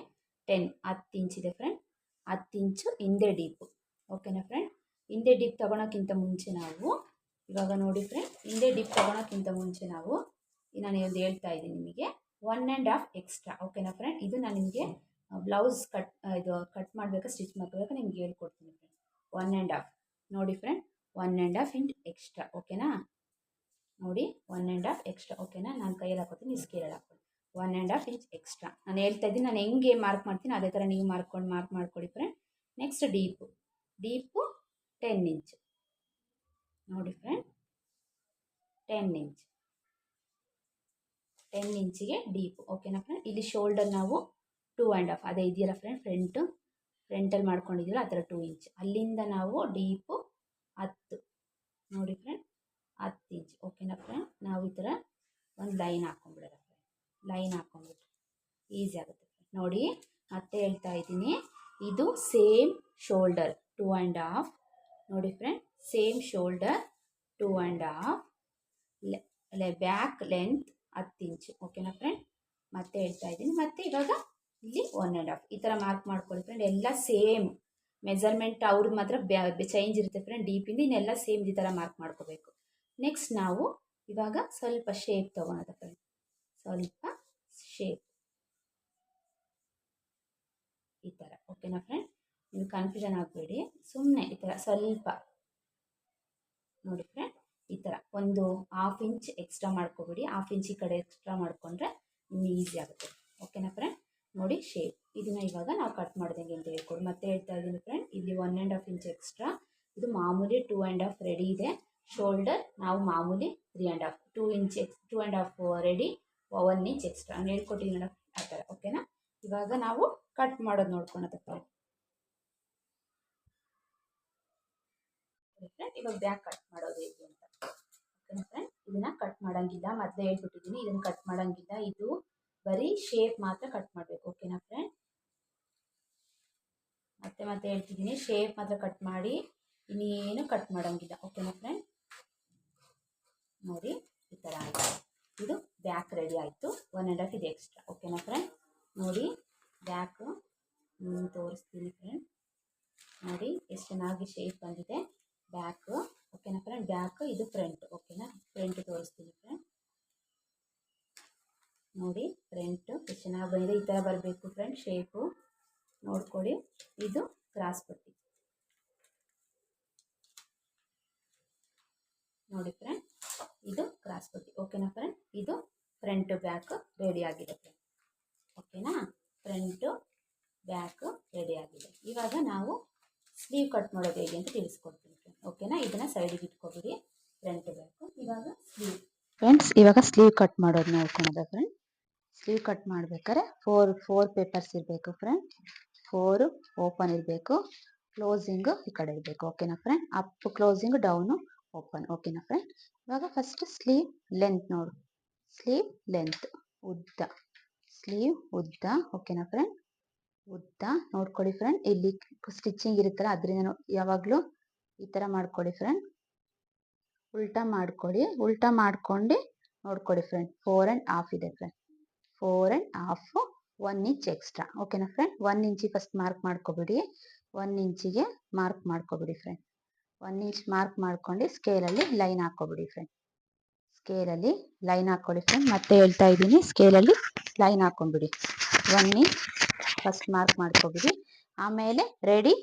10 ಇಂಚಿದೆ ಫ್ರೆಂಡ್. 10 ಇಂಚು ಹಿಂದೆ ಡೀಪು. ಓಕೆನಾ ಫ್ರೆಂಡ್, ಹಿಂದೆ ಡೀಪ್ ತೊಗೊಳೋಕ್ಕಿಂತ ಮುಂಚೆ ನಾವು ಇವಾಗ ನೋಡಿ ಫ್ರೆಂಡ್, ಹಿಂದೆ ಡೀಪ್ ತೊಗೊಳೋಕ್ಕಿಂತ ಮುಂಚೆ ನಾವು ನಾನು ಒಂದು ಹೇಳ್ತಾ ಇದ್ದೀನಿ ನಿಮಗೆ 1.5 ಎಕ್ಸ್ಟ್ರಾ. ಓಕೆನಾ ಫ್ರೆಂಡ್, ಇದು ನಾನು ನಿಮಗೆ ಬ್ಲೌಸ್ ಕಟ್ ಮಾಡಬೇಕಾ ಸ್ಟಿಚ್ ಮಾಡಬೇಕಾ ನಿಮ್ಗೆ ಹೇಳ್ಕೊಡ್ತೀನಿ ಫ್ರೆಂಡ್. 1.5 ನೋಡಿ ಫ್ರೆಂಡ್, 1.5 ಇಂಚ್ ಎಕ್ಸ್ಟ್ರಾ. ಓಕೆನಾ, ನೋಡಿ 1.5 ಎಕ್ಸ್ಟ್ರಾ. ಓಕೆನಾ, ನಾನು ಕೈಯಲ್ಲಿ ಹಾಕೋತೀನಿ, ನೀವು ಸ್ಕೇಲಲ್ಲಿ ಹಾಕೊಳ್ಳಿ. 1.5 ಇಂಚ್ ಎಕ್ಸ್ಟ್ರಾ ನಾನು ಹೇಳ್ತಾ ಇದ್ದೀನಿ. ನಾನು ಹೆಂಗೆ ಮಾರ್ಕ್ ಮಾಡ್ತೀನಿ ಅದೇ ಥರ ನೀವು ಮಾರ್ಕ್ ಮಾಡ್ಕೊಳ್ಳಿ ಫ್ರೆಂಡ್. ನೆಕ್ಸ್ಟ್ ಡೀಪು 10 ಇಂಚು ನೋಡಿ ಫ್ರೆಂಡ್, 10 ಇಂಚಿಗೆ ಡೀಪು. ಓಕೆನಾ ಫ್ರೆಂಡ್, ಇಲ್ಲಿ ಶೋಲ್ಡರ್ ನಾವು 2.5 ಅದೇ ಇದೆಯಲ್ಲ ಫ್ರೆಂಡ್, ಫ್ರಂಟಲ್ಲಿ ಮಾಡ್ಕೊಂಡಿದ್ದೀರ ಆ ಥರ 2 ಇಂಚ್. ಅಲ್ಲಿಂದ ನಾವು ಡೀಪು 10 ನೋಡಿ ಫ್ರೆಂಡ್, 10 ಇಂಚ್. ಓಕೆನಾ ಫ್ರೆಂಡ್, ನಾವು ಈ ಥರ ಒಂದು ಲೈನ್ ಹಾಕ್ಕೊಂಡ್ಬಿಡೋಣ ಫ್ರೆಂಡ್. ಲೈನ್ ಹಾಕ್ಕೊಂಡ್ಬಿಟ್ರೆ ಈಸಿ ಆಗುತ್ತೆ ಫ್ರೆಂಡ್. ನೋಡಿ ಮತ್ತೆ ಹೇಳ್ತಾ ಇದ್ದೀನಿ, ಇದು ಸೇಮ್ ಶೋಲ್ಡರ್ 2.5 ನೋಡಿ friend, same shoulder 2.5 back length 10 ಇಂಚು. ಓಕೆನಾ ಫ್ರೆಂಡ್, ಮತ್ತೆ ಹೇಳ್ತಾ ಇದ್ದೀನಿ. ಮತ್ತೆ ಇವಾಗ ಇಲ್ಲಿ 1.5 ಈ ಥರ ಮಾರ್ಕ್ ಮಾಡ್ಕೊಳ್ಳಿ ಫ್ರೆಂಡ್. ಎಲ್ಲ ಸೇಮ್ ಮೆಜರ್ಮೆಂಟ್ ಅವ್ರದ್ದು ಮಾತ್ರ ಚೇಂಜ್ ಇರುತ್ತೆ ಫ್ರೆಂಡ್. ಡೀಪಿಂದ ಇನ್ನೆಲ್ಲ ಸೇಮ್ ಈ ಥರ ಮಾರ್ಕ್ ಮಾಡ್ಕೋಬೇಕು. ನೆಕ್ಸ್ಟ್ ನಾವು ಇವಾಗ ಸ್ವಲ್ಪ ಶೇಪ್ ತೊಗೊಳೋದು ಫ್ರೆಂಡ್. ಸ್ವಲ್ಪ ಶೇಪ್ ಈ ಥರ. ಓಕೆನಾ ಫ್ರೆಂಡ್, ನೀವು ಕನ್ಫ್ಯೂಷನ್ ಆಗಬೇಡಿ, ಸುಮ್ಮನೆ ಈ ಥರ ಸ್ವಲ್ಪ ನೋಡಿ ಫ್ರೆಂಡ್, ಈ ಥರ ಒಂದು 1/2 ಇಂಚ್ ಎಕ್ಸ್ಟ್ರಾ ಮಾಡ್ಕೋಬೇಡಿ. 1/2 ಇಂಚ್ ಈ ಕಡೆ ಎಕ್ಸ್ಟ್ರಾ ಮಾಡಿಕೊಂಡ್ರೆ ನಿಮ್ಗೆ ಈಸಿ ಆಗುತ್ತೆ. ಓಕೆನಾ ಫ್ರೆಂಡ್, ನೋಡಿ ಶೇಪ್. ಇದನ್ನು ಇವಾಗ ನಾವು ಕಟ್ ಮಾಡ್ದಂಗೆ ಅಂತ ಹೇಳ್ಕೊಡಿ. ಮತ್ತೆ ಹೇಳ್ತಾ ಇದ್ದೀನಿ ಫ್ರೆಂಡ್, ಇಲ್ಲಿ 1.5 ಇಂಚ್ ಎಕ್ಸ್ಟ್ರಾ. ಇದು ಮಾಮೂಲಿ 2.5 ರೆಡಿ ಇದೆ. ಶೋಲ್ಡರ್ ನಾವು ಮಾಮೂಲಿ 3.5 2.5 ರೆಡಿ, 1 ಇಂಚ್ ಎಕ್ಸ್ಟ್ರಾ ನಾನು ಹೇಳ್ಕೊಟ್ಟಿದ್ದೀನಿ ಮೇಡಮ್ ಆ ಥರ. ಓಕೆನಾ, ಇವಾಗ ನಾವು ಕಟ್ ಮಾಡೋದು ನೋಡ್ಕೊಳೋದು ಫ್ರೆಂಡ್. ಇವಾಗ ಬ್ಯಾಕ್ ಕಟ್ ಮಾಡೋದು ಹೇಗೆ ಅಂತ. ಓಕೆನಾ ಫ್ರೆಂಡ್, ಇದನ್ನ ಕಟ್ ಮಾಡೋಂಗಿಲ್ಲ, ಮೊದಲೇ ಹೇಳ್ಬಿಟ್ಟಿದ್ದೀನಿ, ಇದನ್ನು ಕಟ್ ಮಾಡೋಂಗಿಲ್ಲ. ಇದು ಬರೀ ಶೇಪ್ ಮಾತ್ರ ಕಟ್ ಮಾಡಬೇಕು. ಓಕೆನಾ ಫ್ರೆಂಡ್, ಮತ್ತೆ ಹೇಳ್ತಿದ್ದೀನಿ, ಶೇಪ್ ಮಾತ್ರ ಕಟ್ ಮಾಡಿ ಇನ್ನೇನು ಕಟ್ ಮಾಡೋಂಗಿಲ್ಲ. ಓಕೆನಾ ಫ್ರೆಂಡ್, ನೋಡಿ ಈ ಥರ ಆಯಿತು. ಇದು ಬ್ಯಾಕ್ ರೆಡಿ ಆಯಿತು. 1.5 ಇದು ಎಕ್ಸ್ಟ್ರಾ. ಓಕೆನಾ ಫ್ರೆಂಡ್, ನೋಡಿ ಬ್ಯಾಕು ತೋರಿಸ್ತೀನಿ ಫ್ರೆಂಡ್. ನೋಡಿ ಎಷ್ಟು ಚೆನ್ನಾಗಿ ಶೇಪ್ ಬಂದಿದೆ ಬ್ಯಾಕು. ಓಕೆನಾ ಫ್ರೆಂಡ್, ಬ್ಯಾಕ್ ಇದು ಫ್ರಂಟ್. ಓಕೆನಾ, ಫ್ರಂಟ್ ತೋರಿಸ್ತೀನಿ ಫ್ರೆಂಡ್. ನೋಡಿ ಫ್ರಂಟ್ ಎಷ್ಟು ಚೆನ್ನಾಗಿ ಬಂದಿದೆ. ಈ ಥರ ಬರಬೇಕು ಫ್ರೆಂಡ್ ಶೇಪು, ನೋಡ್ಕೊಳ್ಳಿ. ಇದು ಕ್ರಾಸ್ ಪಟ್ಟಿ ನೋಡಿ ಫ್ರೆಂಡ್, ಇದು ಕ್ರಾಸ್ ಪಟ್ಟಿ. ಓಕೆನಾ ಫ್ರೆಂಡ್, ಇದು ಫ್ರಂಟ್ ಬ್ಯಾಕ್ ರೆಡಿ ಆಗಿದೆ ಫ್ರೆಂಡ್. ಓಕೆನಾ, ಫ್ರಂಟು ಬ್ಯಾಕ್ ರೆಡಿ ಆಗಿದೆ. ಇವಾಗ ನಾವು ಸ್ಲೀವ್ ಕಟ್ ಮಾಡೋದು ಹೇಗೆ ಅಂತ ತಿಳಿಸ್ಕೊಡ್ತೀನಿ ಫ್ರೆಂಡ್. ಓಕೆನಾ, ಇದನ್ನು ಸೈಡಿಗೆ ಇಟ್ಕೊಬಿಡಿ, ಫ್ರಂಟ್ ಬ್ಯಾಕು. ಇವಾಗ ಸ್ಲೀವ್ ಫ್ರೆಂಡ್ಸ್, ಇವಾಗ ಸ್ಲೀವ್ ಕಟ್ ಮಾಡೋದು ನೋಡ್ಕೊಳೋದ ಫ್ರೆಂಡ್. ಸ್ಲೀವ್ ಕಟ್ ಮಾಡ್ಬೇಕಾದ್ರೆ ಫೋರ್ ಪೇಪರ್ಸ್ ಇರಬೇಕು ಫ್ರೆಂಡ್. 4 ಓಪನ್ ಇರಬೇಕು, ಕ್ಲೋಸಿಂಗು ಈ ಕಡೆ ಇರಬೇಕು. ಓಕೆನಾ friend, up closing down open. ಓಕೆನಾ ಫ್ರೆಂಡ್, ಇವಾಗ ಫಸ್ಟ್ ಸ್ಲೀವ್ ಲೆಂತ್ ನೋಡು, ಸ್ಲೀವ್ ಲೆಂತ್ ಉದ್ದ, ಸ್ಲೀವ್ ಉದ್ದ. ಓಕೆನಾ ಫ್ರೆಂಡ್, ಉದ್ದ ನೋಡ್ಕೊಳ್ಳಿ ಫ್ರೆಂಡ್. ಇಲ್ಲಿ ಸ್ಟಿಚಿಂಗ್ ಇರುತ್ತಲ್ಲ ಅದರಿಂದ ಯಾವಾಗಲೂ ಈ ಥರ ಮಾಡ್ಕೊಳ್ಳಿ ಫ್ರೆಂಡ್, ಉಲ್ಟಾ ಮಾಡ್ಕೊಳ್ಳಿ. ಉಲ್ಟಾ ಮಾಡ್ಕೊಂಡು ನೋಡ್ಕೊಳ್ಳಿ ಫ್ರೆಂಡ್. 4.5 ಇದೆ ಫ್ರೆಂಡ್, 4.5 1 ಇಂಚ್ ಎಕ್ಸ್ಟ್ರಾ. ಓಕೆನಾ ಫ್ರೆಂಡ್, 1 ಇಂಚಿಗೆ ಫಸ್ಟ್ ಮಾರ್ಕ್ ಮಾಡ್ಕೊಬಿಡಿ. 1 ಇಂಚಿಗೆ ಮಾರ್ಕ್ ಮಾಡ್ಕೊಬಿಡಿ ಫ್ರೆಂಡ್. 1 ಇಂಚ್ ಮಾರ್ಕ್ ಮಾಡ್ಕೊಂಡು ಸ್ಕೇಲಲ್ಲಿ ಲೈನ್ ಹಾಕೋಬಿಡಿ ಫ್ರೆಂಡ್. ಸ್ಕೇಲಲ್ಲಿ ಲೈನ್ ಹಾಕೊಳ್ಳಿ ಫ್ರೆಂಡ್. ಮತ್ತೆ ಹೇಳ್ತಾ ಇದ್ದೀನಿ, ಸ್ಕೇಲಲ್ಲಿ ಲೈನ್ ಹಾಕೊಂಡ್ಬಿಡಿ. 1 ಇಂಚ್ ಫಸ್ಟ್ ಮಾರ್ಕ್ ಮಾಡ್ಕೊಬಿಡಿ. ಆಮೇಲೆ ರೆಡಿ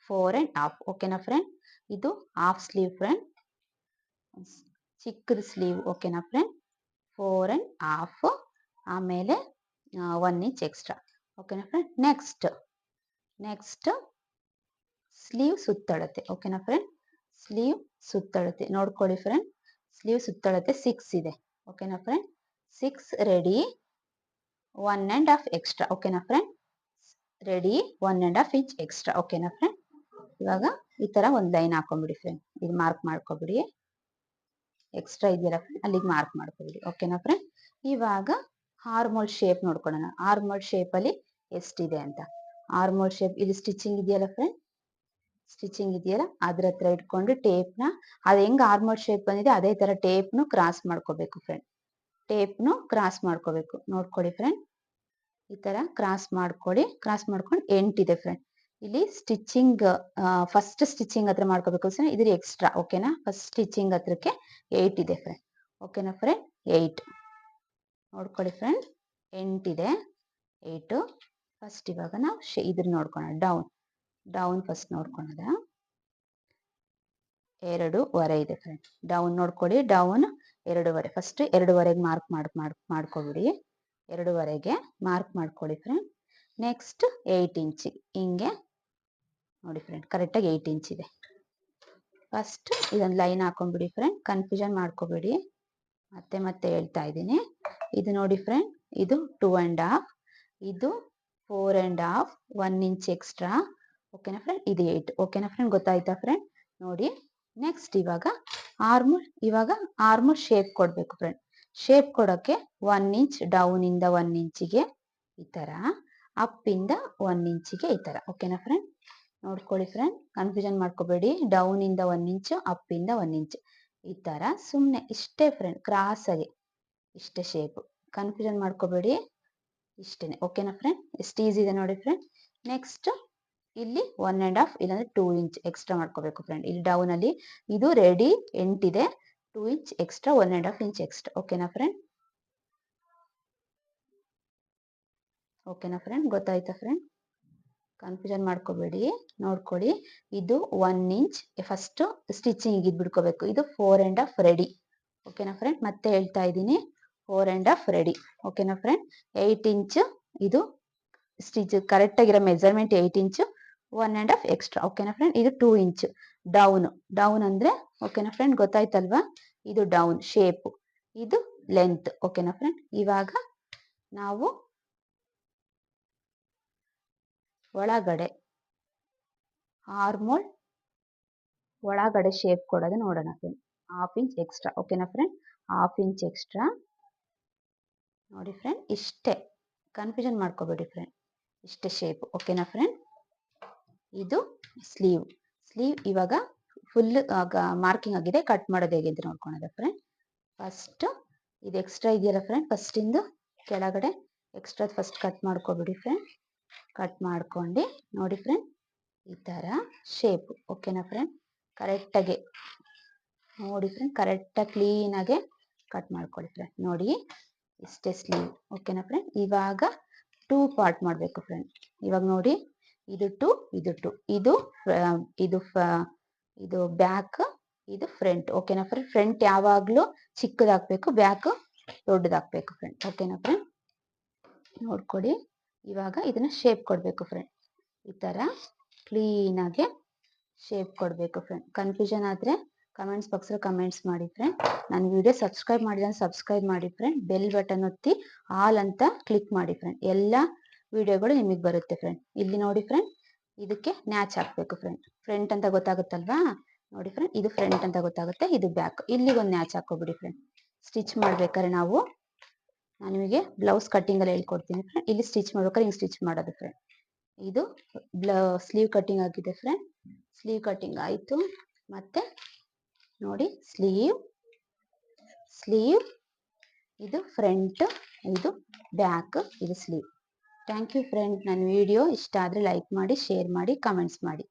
4.5. ಓಕೆನಾ ಫ್ರೆಂಡ್, ಇದು ಹಾಫ್ ಸ್ಲೀವ್ ಫ್ರೆಂಡ್, ಚಿಕ್ಕದ ಸ್ಲೀವ್. ಓಕೆನಾ ಫ್ರೆಂಡ್, 4.5 ಆಮೇಲೆ 1 ಇಂಚ್ ಎಕ್ಸ್ಟ್ರಾ. ಓಕೆನಾ ಫ್ರೆಂಡ್, ನೆಕ್ಸ್ಟ್ ಸ್ಲೀವ್ ಸುತ್ತಳತೆ. ಓಕೆನಾ ಫ್ರೆಂಡ್, ಸ್ಲೀವ್ ಸುತ್ತಳತೆ ನೋಡ್ಕೊಳ್ಳಿ ಫ್ರೆಂಡ್. ಸ್ಲೀವ್ ಸುತ್ತಳತೆ 6 ಇದೆ. ಓಕೆನಾ ಫ್ರೆಂಡ್, 6 ರೆಡಿ 1.5 ಎಕ್ಸ್ಟ್ರಾ. ಓಕೆನಾ ಫ್ರೆಂಡ್, ರೆಡಿ 1.5 ಇಂಚ್ ಎಕ್ಸ್ಟ್ರಾ. ಓಕೆನಾ ಫ್ರೆಂಡ್, ಇವಾಗ ಈ ತರ ಒಂದು ಲೈನ್ ಹಾಕೊಂಡ್ಬಿಡಿ ಫ್ರೆಂಡ್. ಇದು ಮಾರ್ಕ್ ಮಾಡ್ಕೊಬಿಡಿ, ಎಕ್ಸ್ಟ್ರಾ ಇದೆಯಲ್ಲ ಫ್ರೆಂಡ್ ಅಲ್ಲಿಗೆ ಮಾರ್ಕ್ ಮಾಡ್ಕೊಬಿಡಿ. ಓಕೆನಾ ಫ್ರೆಂಡ್, ಇವಾಗ ಆರ್ಮೋಲ್ ಶೇಪ್ ನೋಡ್ಕೊಳ್ಳೋಣ. ಆರ್ಮೋಲ್ ಶೇಪಲ್ಲಿ ಎಷ್ಟಿದೆ ಅಂತ. ಆರ್ಮೋಲ್ ಶೇಪ್ ಇಲ್ಲಿ ಸ್ಟಿಚಿಂಗ್ ಇದೆಯಲ್ಲ ಫ್ರೆಂಡ್, ಸ್ಟಿಚಿಂಗ್ ಇದೆಯಲ್ಲ ಅದ್ರ ಹತ್ರ ಇಟ್ಕೊಂಡು ಟೇಪ್ನ, ಅದು ಹೆಂಗೆ ಆರ್ಮೋಲ್ ಶೇಪ್ ಬಂದಿದೆ ಅದೇ ಥರ ಟೇಪ್ನು ಕ್ರಾಸ್ ಮಾಡ್ಕೋಬೇಕು ಫ್ರೆಂಡ್. ಟೇಪ್ನು ಕ್ರಾಸ್ ಮಾಡ್ಕೋಬೇಕು ನೋಡ್ಕೊಳ್ಳಿ ಫ್ರೆಂಡ್. ಈ ಥರ ಕ್ರಾಸ್ ಮಾಡ್ಕೊಳ್ಳಿ. ಕ್ರಾಸ್ ಮಾಡ್ಕೊಂಡು 8 ಇದೆ ಫ್ರೆಂಡ್. ಇಲ್ಲಿ ಸ್ಟಿಚಿಂಗ್ ಫಸ್ಟ್ ಸ್ಟಿಚಿಂಗ್ ಹತ್ರ ಮಾಡ್ಕೋಬೇಕು ಸರ್, ಇದ್ರ ಎಕ್ಸ್ಟ್ರಾ. ಓಕೆನಾ, ಫಸ್ಟ್ ಸ್ಟಿಚಿಂಗ್ ಹತ್ರಕ್ಕೆ 8 ಇದೆ ಫ್ರೆಂಡ್. ಓಕೆನಾ ಫ್ರೆಂಡ್, 8 ನೋಡ್ಕೊಳ್ಳಿ ಫ್ರೆಂಡ್, 8 ಇದೆ, 8. ಫಸ್ಟ್ ಇವಾಗ ನಾವು ಇದ್ರ ನೋಡ್ಕೊಳ್ಳೋಣ, ಡೌನ್ ಫಸ್ಟ್ ನೋಡ್ಕೊಳ್ಳೋದ. 2.5 ಇದೆ ಫ್ರೆಂಡ್. ಡೌನ್ ನೋಡ್ಕೊಳ್ಳಿ, ಡೌನ್ 2.5. ಫಸ್ಟ್ 2.5ಗೆ ಮಾಡ್ಕೊಬಿಡಿ. 2.5ಗೆ ಮಾರ್ಕ್ ಮಾಡ್ಕೊಳ್ಳಿ ಫ್ರೆಂಡ್. ನೆಕ್ಸ್ಟ್ 8 ಇಂಚ್ ಹಿಂಗೆ ನೋಡಿ ಫ್ರೆಂಡ್, ಕರೆಕ್ಟಾಗಿ 8 ಇಂಚ್ ಇದೆ. ಫಸ್ಟ್ ಇದೊಂದು ಲೈನ್ ಹಾಕೊಂಡ್ಬಿಡಿ ಫ್ರೆಂಡ್, ಕನ್ಫ್ಯೂಷನ್ ಮಾಡ್ಕೋಬೇಡಿ. ಮತ್ತೆ ಹೇಳ್ತಾ ಇದ್ದೀನಿ. ಇದು ನೋಡಿ ಫ್ರೆಂಡ್, ಇದು 2.5, ಇದು 4.5, 1 ಇಂಚ್ ಎಕ್ಸ್ಟ್ರಾ. ಓಕೆನಾ ಫ್ರೆಂಡ್, ಇದು 8. ಓಕೆನಾ ಫ್ರೆಂಡ್, ಗೊತ್ತಾಯ್ತಾ ಫ್ರೆಂಡ್? ನೋಡಿ ನೆಕ್ಸ್ಟ್ ಇವಾಗ ಆರ್ಮು ಶೇಪ್ ಕೊಡಬೇಕು ಫ್ರೆಂಡ್. ಶೇಪ್ ಕೊಡೋಕ್ಕೆ 1 ಇಂಚ್ ಡೌನಿಂದ 1 ಇಂಚಿಗೆ ಈ ಥರ, ಅಪ್ಪಿಂದ 1 ಇಂಚಿಗೆ ಈ ಥರ. ಓಕೆನಾ ಫ್ರೆಂಡ್, ನೋಡ್ಕೊಳ್ಳಿ ಫ್ರೆಂಡ್, ಕನ್ಫ್ಯೂಷನ್ ಮಾಡ್ಕೋಬೇಡಿ. ಡೌನಿಂದ 1 ಇಂಚು, ಅಪ್ಪಿಂದ 1 ಇಂಚ್ ಈ ಥರ. ಸುಮ್ಮನೆ ಇಷ್ಟೇ ಫ್ರೆಂಡ್, ಕ್ರಾಸಾಗಿ ಇಷ್ಟೇ ಶೇಪು, ಕನ್ಫ್ಯೂಷನ್ ಮಾಡ್ಕೋಬೇಡಿ, ಇಷ್ಟೇ. ಓಕೆನಾ ಫ್ರೆಂಡ್, ಎಷ್ಟು ಈಸಿ ಇದೆ ನೋಡಿ ಫ್ರೆಂಡ್. ನೆಕ್ಸ್ಟ್ ಇಲ್ಲಿ 1.5 ಇಲ್ಲಾಂದ್ರೆ 2 ಇಂಚ್ ಎಕ್ಸ್ಟ್ರಾ ಮಾಡ್ಕೋಬೇಕು ಫ್ರೆಂಡ್. ಇಲ್ಲಿ ಡೌನ್ ಅಲ್ಲಿ ಇದು ರೆಡಿ 8 ಇದೆ, 2 ಇಂಚ್ ಎಕ್ಸ್ಟ್ರಾ, 1.5 ಇಂಚ್ ಎಕ್ಸ್ಟ್ರಾ. ಓಕೆನಾ ಫ್ರೆಂಡ್? ಓಕೆನಾ ಫ್ರೆಂಡ್, ಗೊತ್ತಾಯ್ತಾ ಫ್ರೆಂಡ್? ಕನ್ಫ್ಯೂಷನ್ ಮಾಡ್ಕೋಬೇಡಿ, ನೋಡ್ಕೊಳ್ಳಿ. ಇದು 1 ಇಂಚ್ ಫಸ್ಟ್ ಸ್ಟಿಚಿಂಗ್ ಇದು ಬಿಡ್ಕೋಬೇಕು. ಇದು 4.5 ರೆಡಿ. ಓಕೆನಾ ಫ್ರೆಂಡ್, ಮತ್ತೆ ಹೇಳ್ತಾ ಇದ್ದೀನಿ, 4.5 ರೆಡಿ. ಓಕೆನಾ ಫ್ರೆಂಡ್, 8 ಇಂಚ್ ಇದು ಸ್ಟಿಚ್ ಕರೆಕ್ಟ್ ಆಗಿರೋ ಮೆಜರ್ಮೆಂಟ್ 8 ಇಂಚ್, 1.5 ಎಕ್ಸ್ಟ್ರಾ. ಓಕೆನಾ ಫ್ರೆಂಡ್, ಇದು 2 ಇಂಚ್ ಡೌನ್ ಅಂದ್ರೆ. ಓಕೆನಾ ಫ್ರೆಂಡ್, ಗೊತ್ತಾಯ್ತಲ್ವಾ? ಇದು ಡೌನ್ ಶೇಪ್, ಇದು ಲೆಂತ್. ಓಕೆನಾ ಫ್ರೆಂಡ್, ಇವಾಗ ನಾವು ಒಳಗಡೆ ಆರ್ಮೋಲ್ ಒಳಗಡೆ ಶೇಪ್ ಕೊಡೋದು ನೋಡೋಣ ಫ್ರೆಂಡ್. 1/2 inch extra. ಓಕೆನಾ ಫ್ರೆಂಡ್, 1/2 ಇಂಚ್ ಎಕ್ಸ್ಟ್ರಾ ನೋಡಿ ಫ್ರೆಂಡ್. ಇಷ್ಟೇ, ಕನ್ಫ್ಯೂಷನ್ ಮಾಡ್ಕೋಬೇಡಿ ಫ್ರೆಂಡ್, ಇಷ್ಟೇ ಶೇಪ್. ಓಕೆನಾ ಫ್ರೆಂಡ್, ಇದು ಸ್ಲೀವ್ ಇವಾಗ ಫುಲ್ ಮಾರ್ಕಿಂಗ್ ಆಗಿದೆ. ಕಟ್ ಮಾಡೋದು ಹೇಗೆ ಅಂತ ನೋಡ್ಕೊಳೋದು ಫ್ರೆಂಡ್. ಫಸ್ಟ್ ಇದು ಎಕ್ಸ್ಟ್ರಾ ಇದೆಯಲ್ಲ ಫ್ರೆಂಡ್, ಫಸ್ಟಿಂದು ಕೆಳಗಡೆ ಎಕ್ಸ್ಟ್ರಾ ಫಸ್ಟ್ ಕಟ್ ಮಾಡ್ಕೊಬಿಡಿ ಫ್ರೆಂಡ್. ಕಟ್ ಮಾಡ್ಕೊಂಡು ನೋಡಿ ಫ್ರೆಂಡ್, ಈ ಥರ ಶೇಪ್. ಓಕೆನಾ ಫ್ರೆಂಡ್? ಕರೆಕ್ಟಾಗಿ ನೋಡಿ ಫ್ರೆಂಡ್, ಕರೆಕ್ಟಾಗಿ ಕ್ಲೀನಾಗೆ ಕಟ್ ಮಾಡ್ಕೊಳ್ಳಿ ಫ್ರೆಂಡ್. ನೋಡಿ ಇಷ್ಟೇ ಸ್ಲೀವ್. ಓಕೆನಾ ಫ್ರೆಂಡ್? ಇವಾಗ 2 ಪಾರ್ಟ್ ಮಾಡಬೇಕು ಫ್ರೆಂಡ್. ಇವಾಗ ನೋಡಿ, ಇದು 2, ಇದು 2, ಇದು ಬ್ಯಾಕ್, ಇದು ಫ್ರಂಟ್. ಓಕೆನಾ ಫ್ರೆಂಡ್? ಫ್ರಂಟ್ ಯಾವಾಗಲೂ ಚಿಕ್ಕದಾಗಬೇಕು, ಬ್ಯಾಕ್ ದೊಡ್ಡದಾಗಬೇಕು ಫ್ರೆಂಡ್. ಓಕೆನಾ ಫ್ರೆಂಡ್? ನೋಡ್ಕೊಡಿ. ಇವಾಗ ಇದನ್ನ ಶೇಪ್ ಕೊಡಬೇಕು ಫ್ರೆಂಡ್. ಈ ಥರ ಕ್ಲೀನಾಗೆ ಶೇಪ್ ಕೊಡಬೇಕು ಫ್ರೆಂಡ್. ಕನ್ಫ್ಯೂಷನ್ ಆದರೆ ಕಮೆಂಟ್ಸ್ ಬಾಕ್ಸಲ್ಲಿ ಕಮೆಂಟ್ಸ್ ಮಾಡಿ ಫ್ರೆಂಡ್. ನನ್ನ ವಿಡಿಯೋ ಸಬ್ಸ್ಕ್ರೈಬ್ ಮಾಡಿದ್ರೆ ಸಬ್ಸ್ಕ್ರೈಬ್ ಮಾಡಿ ಫ್ರೆಂಡ್. ಬೆಲ್ ಬಟನ್ ಒತ್ತಿ ಆಲ್ ಅಂತ ಕ್ಲಿಕ್ ಮಾಡಿ ಫ್ರೆಂಡ್. ಎಲ್ಲ ವಿಡಿಯೋಗಳು ನಿಮಗೆ ಬರುತ್ತೆ ಫ್ರೆಂಡ್. ಇಲ್ಲಿ ನೋಡಿ ಫ್ರೆಂಡ್, ಇದಕ್ಕೆ ನ್ಯಾಚ್ ಹಾಕಬೇಕು ಫ್ರೆಂಡ್. ಫ್ರಂಟ್ ಅಂತ ಗೊತ್ತಾಗುತ್ತಲ್ವಾ? ನೋಡಿ ಫ್ರೆಂಡ್, ಇದು ಫ್ರಂಟ್ ಅಂತ ಗೊತ್ತಾಗುತ್ತೆ, ಇದು ಬ್ಯಾಕ್. ಇಲ್ಲಿಗೆ ಒಂದು ನ್ಯಾಚ್ ಹಾಕೋಬಿಡಿ ಫ್ರೆಂಡ್. ಸ್ಟಿಚ್ ಮಾಡ್ಬೇಕಾದ್ರೆ ನಾನು ನಿಮಗೆ ಬ್ಲೌಸ್ ಕಟ್ಟಿಂಗಲ್ಲಿ ಹೇಳ್ಕೊಡ್ತೀನಿ ಫ್ರೆಂಡ್. ಇಲ್ಲಿ ಸ್ಟಿಚ್ ಮಾಡ್ಬೇಕಾದ್ರೆ ಹಿಂಗೆ ಸ್ಟಿಚ್ ಮಾಡೋದು ಫ್ರೆಂಡ್. ಇದು ಸ್ಲೀವ್ ಕಟ್ಟಿಂಗ್ ಆಗಿದೆ ಫ್ರೆಂಡ್. ಸ್ಲೀವ್ ಕಟ್ಟಿಂಗ್ ಆಯಿತು. ಮತ್ತೆ ನೋಡಿ, ಸ್ಲೀವ್, ಇದು ಫ್ರಂಟ್, ಇದು ಬ್ಯಾಕ್, ಇದು ಸ್ಲೀವ್. Thank you friend. ನನ್ನ ವಿಡಿಯೋ ಇಷ್ಟ ಆದರೆ ಲೈಕ್ ಮಾಡಿ, ಶೇರ್ ಮಾಡಿ, ಕಮೆಂಟ್ಸ್ ಮಾಡಿ.